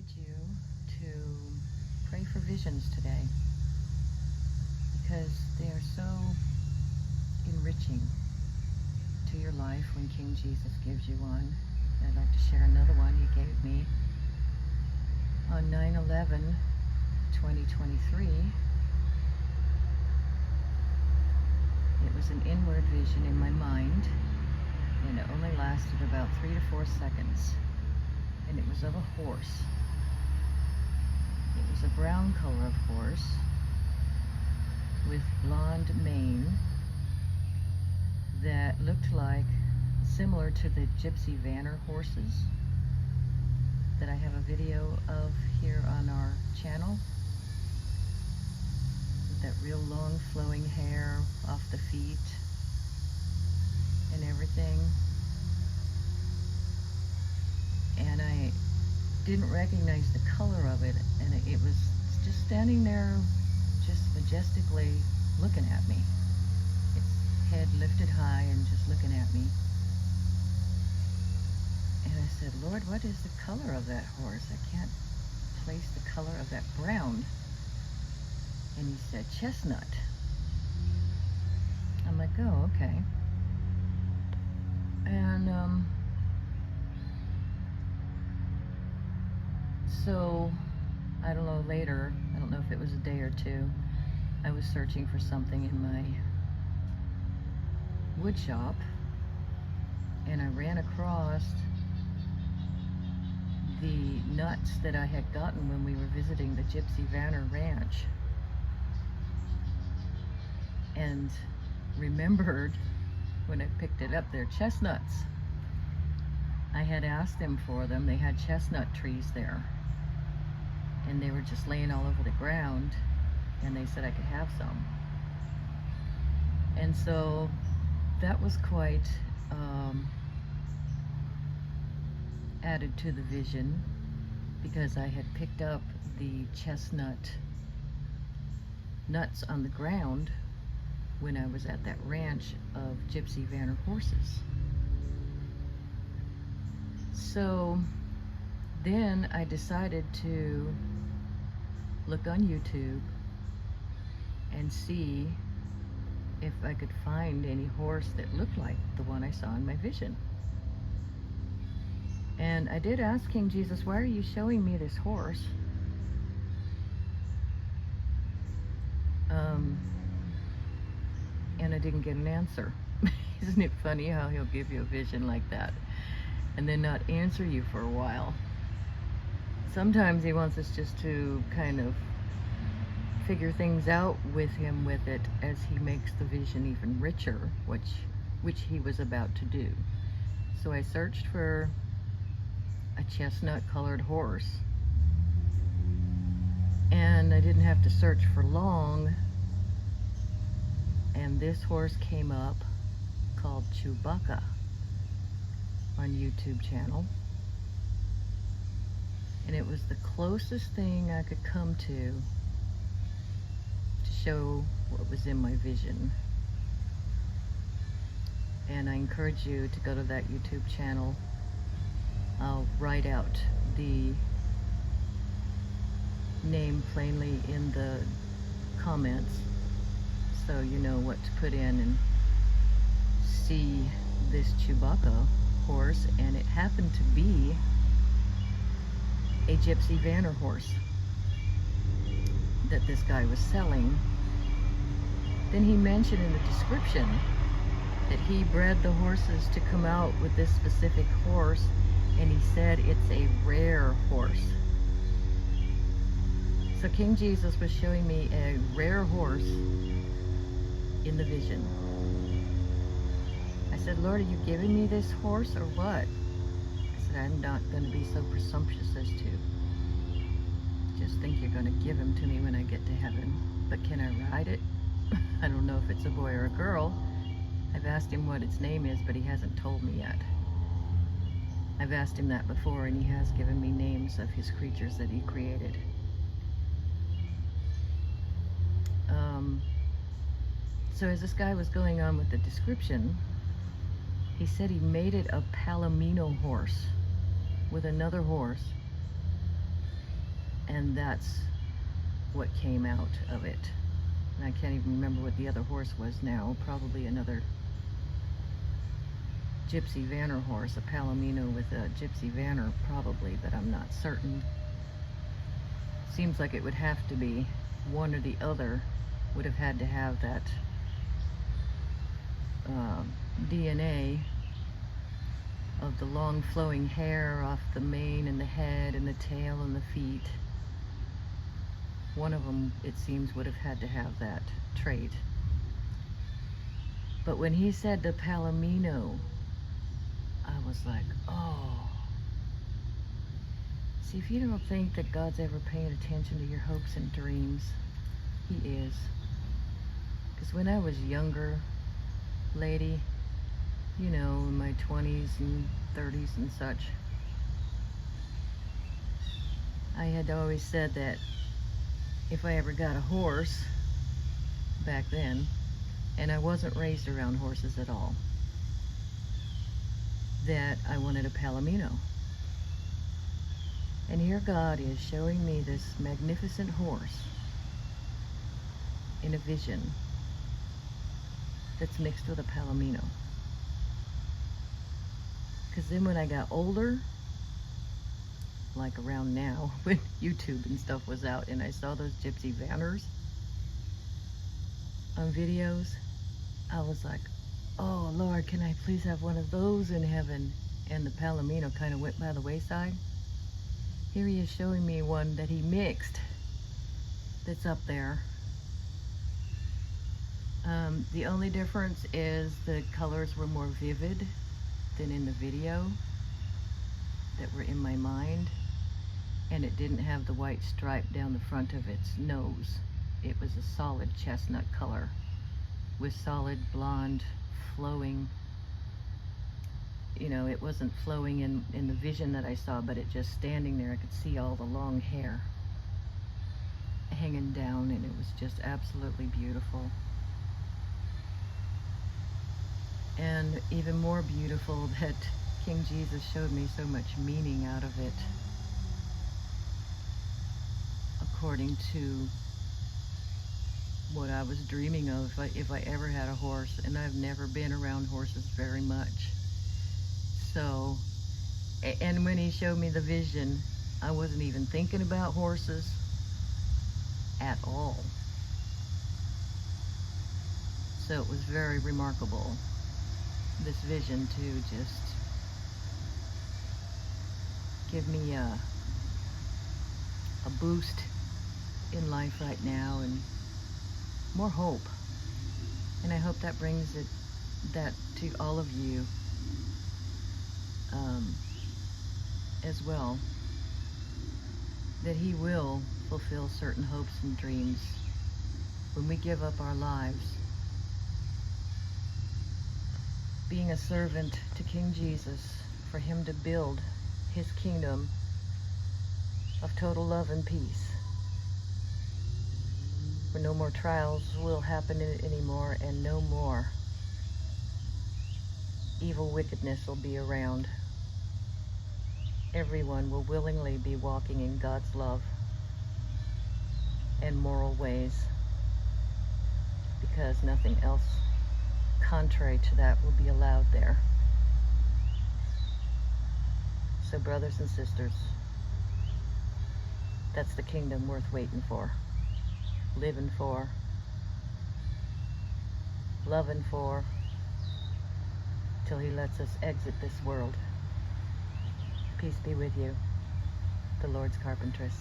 encourage you to pray for visions today because they are so enriching to your life when King Jesus gives you one. I'd like to share another one he gave me on 9/11/2023. It was an inward vision in my mind, and it only lasted about 3 to 4 seconds. And it was of a horse. It was a brown color of horse with blonde mane that looked like similar to the Gypsy horses that I have a video of here on our channel, with that real long flowing hair off the feet and everything. And I didn't recognize the color of it, and it was just standing there just majestically looking at me, its head lifted high and just looking at me. And I said, Lord, what is the color of that horse? I can't place the color of that brown. And he said, chestnut. I'm like, oh, okay. And so I don't know, later, I don't know if it was a day or two, I was searching for something in my wood shop, and I ran across the nuts that I had gotten when we were visiting the Gypsy Ranch, and remembered when I picked it up, they're chestnuts. I had asked them for them. They had chestnut trees there, and they were just laying all over the ground, and they said I could have some. And so that was quite added to the vision, because I had picked up the chestnut nuts on the ground when I was at that ranch of Gypsy horses. So then I decided to look on YouTube and see if I could find any horse that looked like the one I saw in my vision. And I did ask King Jesus, why are you showing me this horse? And I didn't get an answer. Isn't it funny how he'll give you a vision like that and then not answer you for a while? Sometimes he wants us just to kind of figure things out with him with it as he makes the vision even richer, which he was about to do. So I searched for a chestnut colored horse, and I didn't have to search for long, and this horse came up called Chewbacca on YouTube channel. And it was the closest thing I could come to show what was in my vision. And I encourage you to go to that YouTube channel. I'll write out the name plainly in the comments so you know what to put in and see this Chewbacca horse. And it happened to be a Gypsy horse that this guy was selling. Then he mentioned in the description that he bred the horses to come out with this specific horse, and he said it's a rare horse. So King Jesus was showing me a rare horse in the vision. I said, Lord, are you giving me this horse or what? I said, I'm not going to be so presumptuous as to just think you're going to give him to me when I get to heaven. But can I ride it? I don't know if it's a boy or a girl. I've asked him what its name is, but he hasn't told me yet. I've asked him that before, and he has given me names of his creatures that he created. So as this guy was going on with the description, he said he mated a Palomino horse with another horse And that's what came out of it. And I can't even remember what the other horse was now. Probably another Gypsy Vanner horse, a Palomino with a Gypsy Vanner probably, but I'm not certain. Seems like it would have to be one or the other. Would have had to have that DNA of the long flowing hair off the mane and the head and the tail and the feet. One of them, it seems, would have had to have that trait. But when he said the Palomino, I was like, oh. See, if you don't think that God's ever paying attention to your hopes and dreams, he is. Because when I was younger, lady, you know, in my 20s and 30s and such, I had always said that if I ever got a horse, back then, and I wasn't raised around horses at all, that I wanted a Palomino. And here God is showing me this magnificent horse in a vision that's mixed with a Palomino. Because then when I got older, like around now, when YouTube and stuff was out, and I saw those Gypsy Vanners on videos, I was like, oh Lord, can I please have one of those in heaven? And the Palomino kind of went by the wayside. Here he is showing me one that he mixed that's up there. The only difference is the colors were more vivid than in the video that were in my mind, and it didn't have the white stripe down the front of its nose. It was a solid chestnut color with solid blonde flowing, you know, it wasn't flowing in the vision that I saw, but it just standing there, I could see all the long hair hanging down, and it was just absolutely beautiful. And even more beautiful that King Jesus showed me so much meaning out of it, according to what I was dreaming of if I ever had a horse. And I've never been around horses very much. So, and when he showed me the vision, I wasn't even thinking about horses at all. So it was very remarkable, this vision, to just give me a boost in life right now and more hope. And I hope that brings that to all of you as well, that he will fulfill certain hopes and dreams when we give up our lives being a servant to King Jesus, for him to build his kingdom of total love and peace, where no more trials will happen anymore, and no more evil wickedness will be around. Everyone will willingly be walking in God's love and moral ways, because nothing else contrary to that will be allowed there. So brothers and sisters, that's the kingdom worth waiting for, living for, loving for, till he lets us exit this world. Peace be with you. The Lord's Carpentress.